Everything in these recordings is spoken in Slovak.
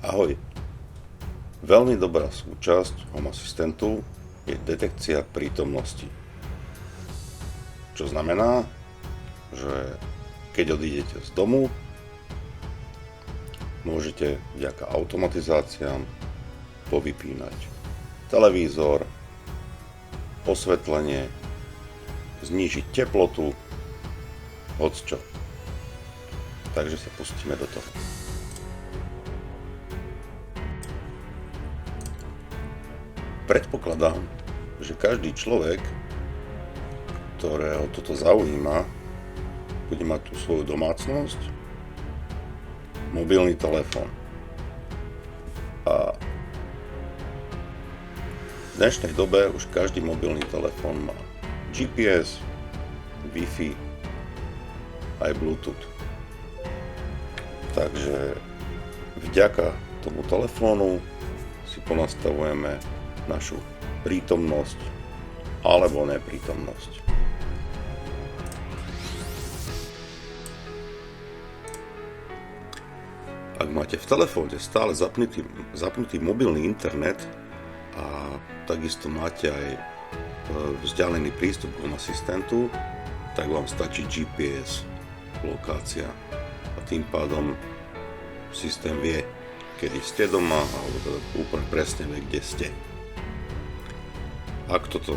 Ahoj. Veľmi dobrá súčasť Home Assistantu je detekcia prítomnosti. Čo znamená, že keď odídete z domu, môžete vďaka automatizáciám povypínať televízor, osvetlenie, znížiť teplotu, hocčo. Takže sa pustíme do toho. Predpokladám, že každý človek, ktorého toto zaujíma, bude mať tú svoju domácnosť, mobilný telefón. A v dnešnej dobe už každý mobilný telefón má GPS, Wi-Fi aj Bluetooth. Takže vďaka tomu telefónu si ponastavujeme našu prítomnosť alebo neprítomnosť. Ak máte v telefóne stále zapnutý mobilný internet a takisto máte aj vzdialený prístup k Home Assistantu, tak vám stačí GPS lokácia a tým pádom systém vie, kedy ste doma, alebo teda úplne presne vie, kde ste. Ak toto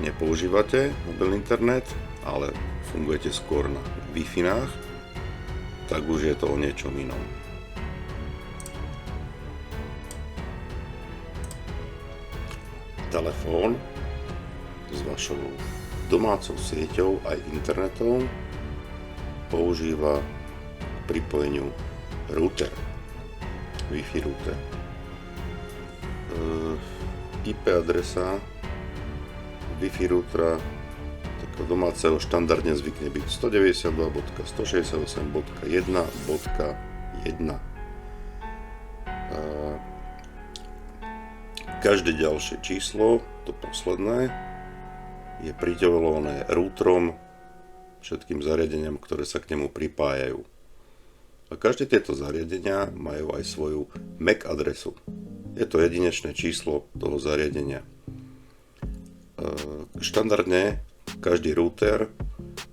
nepoužívate, mobilný internet, ale fungujete skôr na Wi-Fi-nách, tak už je to o niečom inom. Telefón s vašou domácou sieťou aj internetom používa k pripojeniu router, Wi-Fi router. IP adresa Wi-Fi routera takého domáceho štandardne zvykne byť 192.168.1.1. Každé ďalšie číslo, to posledné, je prideľované routerom všetkým zariadeniam, ktoré sa k nemu pripájajú. A každé tieto zariadenia majú aj svoju MAC adresu. Je to jedinečné číslo toho zariadenia. Štandardne každý router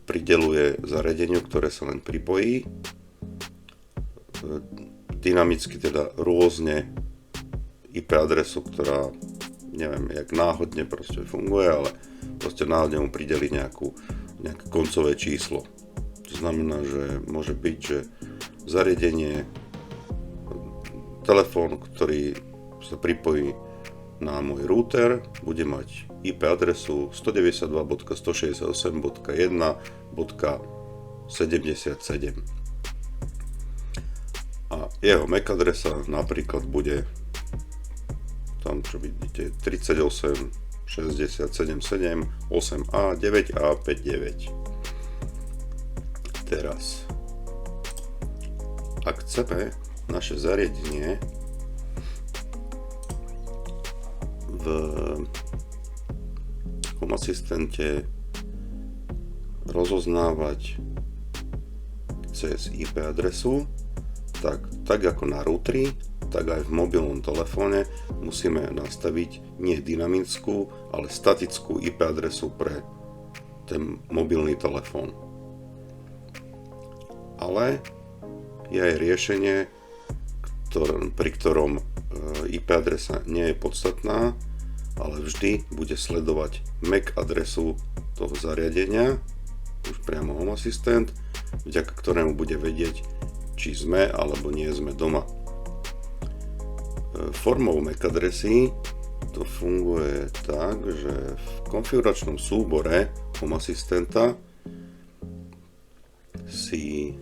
prideľuje zariadeniu, ktoré sa len pripojí, dynamicky teda rôzne IP adresu, ktorá neviem, jak náhodne proste funguje, ale proste náhodne mu prideli nejaké koncové číslo. To znamená, že môže byť, že zariadenie, telefón, ktorý sa pripojí na môj router, bude mať IP adresu 192.168.1.77 a jeho MAC adresa napríklad bude tam, čo vidíte, 38 60 77 8A 9A 59. Teraz, ak chceme naše zariadenie v Home Assistante rozoznávať cez IP adresu, tak ako na routeri, tak aj v mobilnom telefóne musíme nastaviť nie dynamickú, ale statickú IP adresu pre ten mobilný telefón. Ale je aj riešenie, pri ktorom IP adresa nie je podstatná, ale vždy bude sledovať MAC adresu toho zariadenia, už priamo Home Assistant, vďaka ktorému bude vedieť, či sme alebo nie sme doma. Formou MAC adresy to funguje tak, že v konfiguračnom súbore Home Assistanta si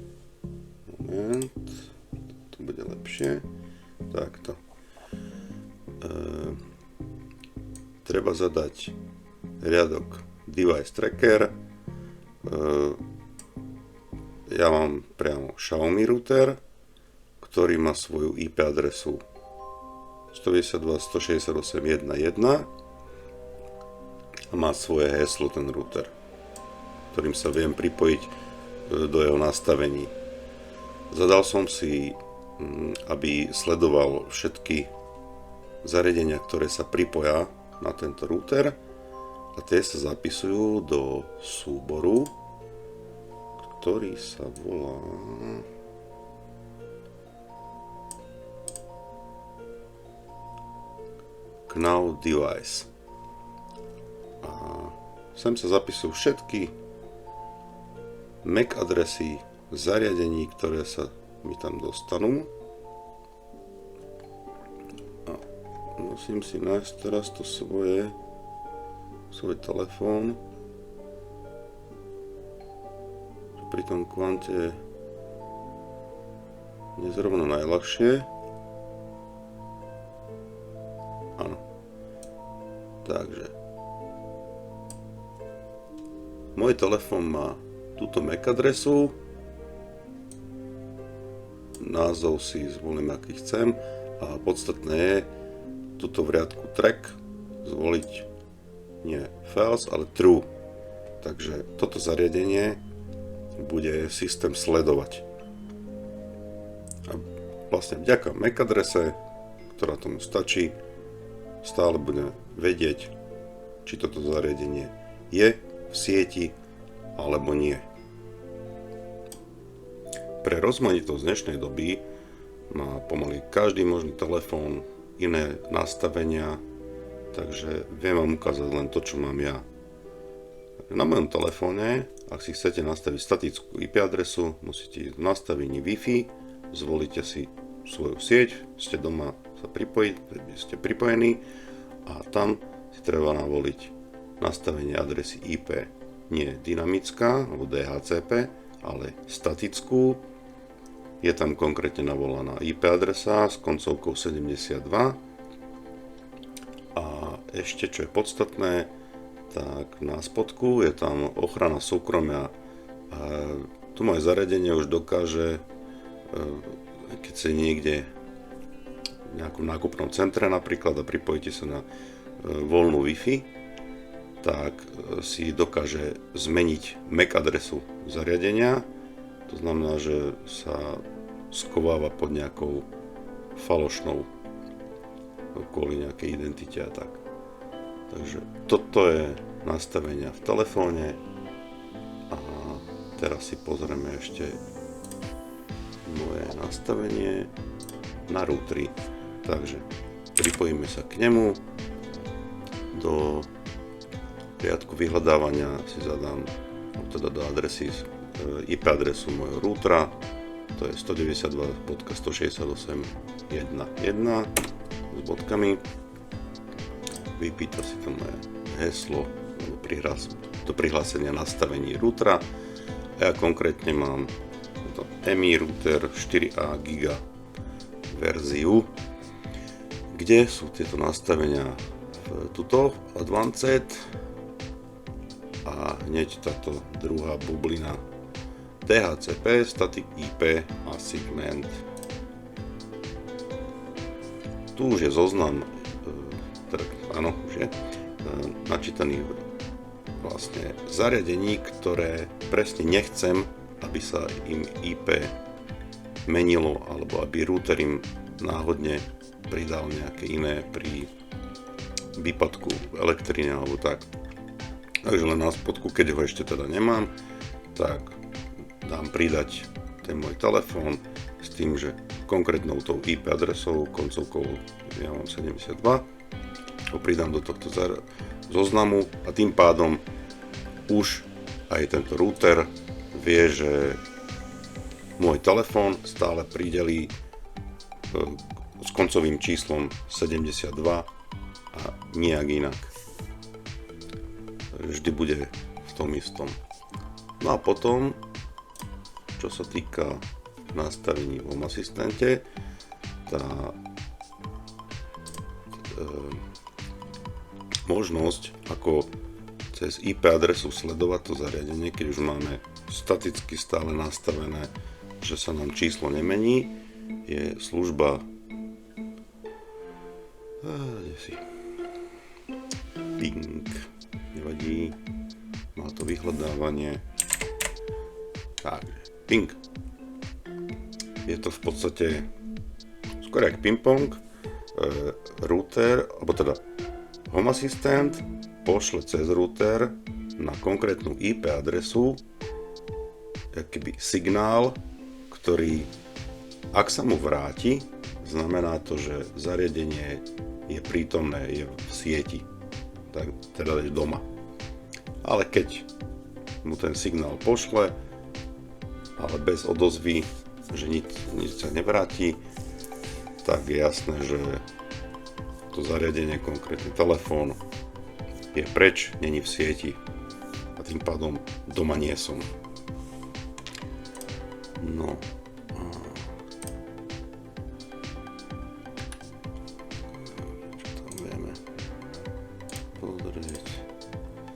to bude lepšie takto treba zadať riadok Device Tracker. Ja mám priamo Xiaomi router, ktorý má svoju IP adresu 192.168.1.1 a má svoje heslo ten router, ktorým sa viem pripojiť do jeho nastavení. Zadal som si aby sledoval všetky zariadenia, ktoré sa pripoja na tento router, a tie sa zapisujú do súboru, ktorý sa volá GNU Device. A sem sa zapisujú všetky MAC adresy zariadení, ktoré sa mi tam dostanú. A musím si nájsť teraz to svoj telefón. Pri tom kvante je zrovna najľahšie. Áno. Takže môj telefón má túto MAC adresu. Názov si zvolím, aký chcem. A podstatné je tuto v riadku track zvoliť nie false, ale true. Takže toto zariadenie bude systém sledovať. A vlastne vďaka MAC adrese, ktorá tomu stačí, stále bude vedieť, či toto zariadenie je v sieti alebo nie. Pre rozmanitosť dnešnej doby má pomaly každý možný telefón iné nastavenia, takže viem vám ukázať len to, čo mám ja. Na mojom telefóne, ak si chcete nastaviť statickú IP adresu, musíte ísť v nastavení Wi-Fi, zvolíte si svoju sieť, ste doma sa pripojiť, ste pripojení a tam si treba navoliť nastavenie adresy IP. Nie dynamická alebo DHCP, ale statickú. Je tam konkrétne navolaná IP adresa s koncovkou 72. A ešte, čo je podstatné, tak na spodku je tam ochrana súkromia. Tu moje zariadenie už dokáže, keď sa niekde v nejakom nákupnom centre napríklad a pripojíte sa na voľnú Wi-Fi, tak si dokáže zmeniť MAC adresu zariadenia. To znamená, že sa schováva pod nejakou falošnou kvôli nejakej identite a tak. Takže toto je nastavenia v telefóne a teraz si pozrieme ešte moje nastavenie na routeri. Takže pripojíme sa k nemu. Do riadku vyhľadávania si zadám teda do adresy IP adresu môjho routera, to je 192.168.1.1 s bodkami. Vypýta si to moje heslo do prihlásenia nastavení routera. Ja konkrétne mám EMI router 4A Giga verziu, kde sú tieto nastavenia tuto Advanced a hneď táto druhá bublina DHCP, Static IP a Segment. Tu už je zoznam, áno, už je načítaný vlastne zariadení, ktoré presne nechcem, aby sa im IP menilo alebo aby router im náhodne pridal nejaké iné pri výpadku elektriny alebo tak. Takže len na spodku, keď ho ešte teda nemám, tak dám pridať ten môj telefón s tým, že konkrétnou tou IP adresou, koncovkou ja mám 72, ho pridám do tohto zoznamu a tým pádom už aj tento router vie, že môj telefón stále pridelí s koncovým číslom 72 a nijak inak. Vždy bude v tom istom. No a potom, čo sa týka nastavení v Home Asistente, tá možnosť, ako cez IP adresu sledovať to zariadenie, keď už máme staticky stále nastavené, že sa nám číslo nemení, je služba Ping. Nevadí, má to vyhľadávanie. Takže Ping. Je to v podstate skôr jak ping-pong, router, alebo teda Home Assistant pošle cez router na konkrétnu IP adresu akýby signál, ktorý, ak sa mu vráti, znamená to, že zariadenie je prítomné, je v sieti, tak teda je doma. Ale keď mu ten signál pošle, ale bez odozvy, že nič sa nevráti, tak je jasné, že to zariadenie, konkrétne telefón, je preč, není v sieti a tým pádom doma nie som. No. Čo tam vieme pozrieť?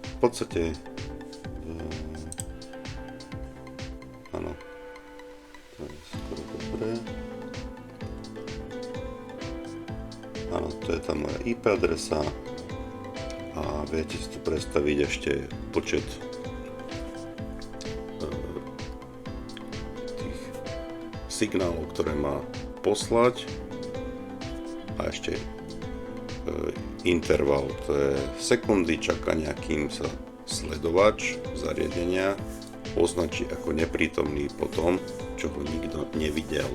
V podstate áno, to je skoro dobré. Áno, to je tá moja IP adresa a viete si tu predstaviť ešte počet tých signálov, ktoré má poslať a ešte interval, to je sekundy čakania, kým sa sledovač zariadenia označí ako neprítomný po tom, čo ho nikto nevidel.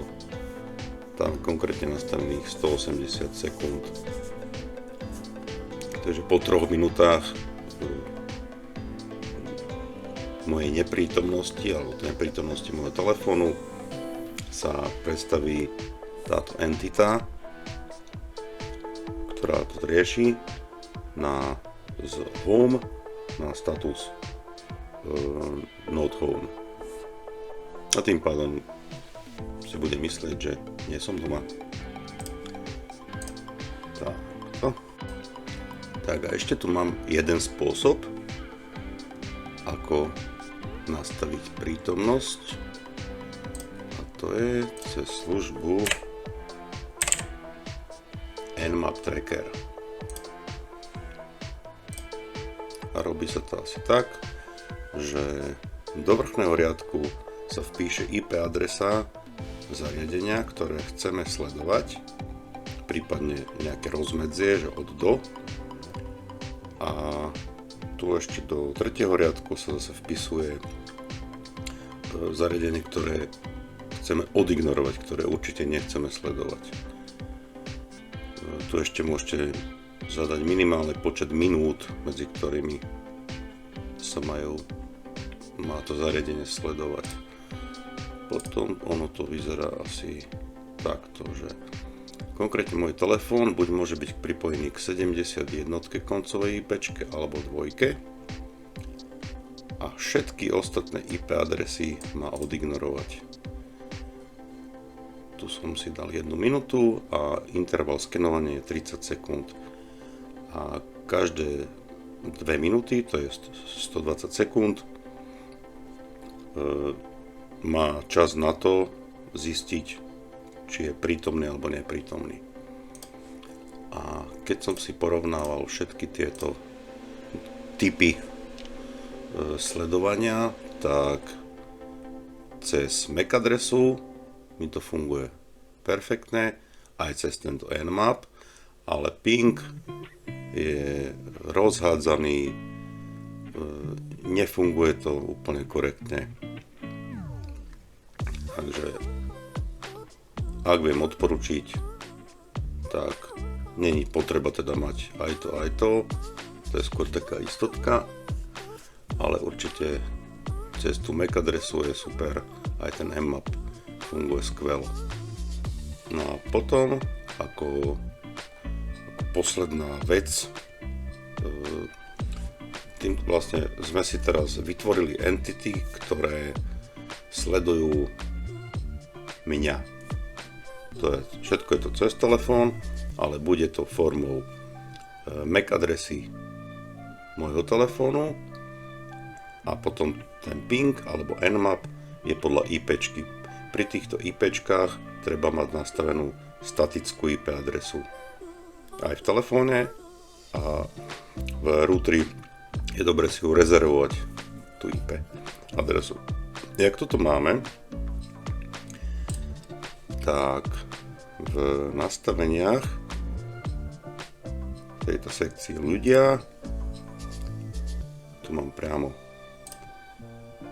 Tam konkrétne nastavených 180 sekúnd. Takže po 3 minútach mojej neprítomnosti alebo neprítomnosti môjho telefónu sa predstaví táto entita, ktorá to rieši, z home na status not home. A tým pádom si bude myslieť, že nie som doma. Tak a ešte tu mám jeden spôsob, ako nastaviť prítomnosť, a to je cez službu Nmap Tracker. A robí sa to asi tak, že do vrchného riadku sa vpíše IP adresa zariadenia, ktoré chceme sledovať, prípadne nejaké rozmedzie, že od do. A tu ešte do tretieho riadku sa zase vpisuje zariadenie, ktoré chceme odignorovať, ktoré určite nechceme sledovať. Tu ešte môžete zadať minimálny počet minút, medzi ktorými sa má to zariadenie sledovať. Potom ono to vyzerá asi takto, že konkrétne môj telefón buď môže byť pripojený k 71 koncovej IPčke alebo 2 a všetky ostatné IP adresy má odignorovať. Tu som si dal 1 minútu a interval skenovania je 30 sekúnd. A každé 2 minúty, to je 120 sekúnd, má čas na to zistiť, či je prítomný alebo neprítomný. A keď som si porovnával všetky tieto typy sledovania, tak cez MAC adresu mi to funguje perfektne, aj cez tento Nmap, ale ping je rozhádzaný, nefunguje to úplne korektne. Takže ak viem odporučiť, tak není potreba teda mať aj to je skôr taká istotka, ale určite cez tú MAC adresu je super, aj ten Nmap funguje skvelo. No a potom, ako posledná vec, tým vlastne sme si teraz vytvorili entity, ktoré sledujú mňa. Všetko je to cez telefón, ale bude to formou MAC adresy môjho telefónu a potom ten ping alebo Nmap je podľa IPčky. Pri týchto IPčkách treba mať nastavenú statickú IP adresu aj v telefóne a v routeri je dobre si ju rezervovať, tú IP adresu. Jak toto máme, tak v nastaveniach tejto sekcii ľudia. Tu mám priamo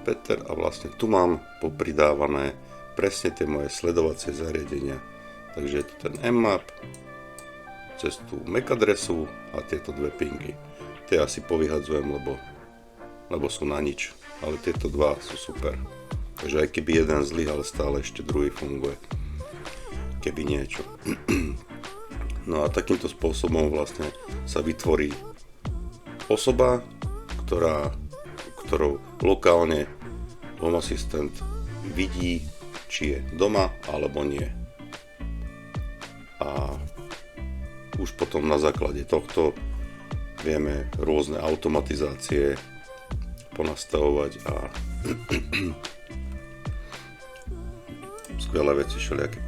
Peter a vlastne tu mám popridávané presne tie moje sledovacie zariadenia. Takže je to ten mmap, cez tú MAC adresu a tieto dve pingy. Tie asi povyhadzujem, lebo sú na nič, ale tieto dva sú super. Takže aj keby jeden zlyhal, stále ešte druhý funguje. Keby niečo. No a takýmto spôsobom vlastne sa vytvorí osoba, ktorou lokálne Home Assistant vidí, či je doma alebo nie. A už potom na základe tohto vieme rôzne automatizácie ponastavovať a skvelé veci všelijaké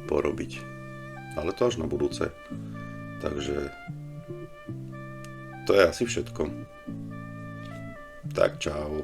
porobiť. Ale to až na budúce. Takže to je asi všetko. Tak čau.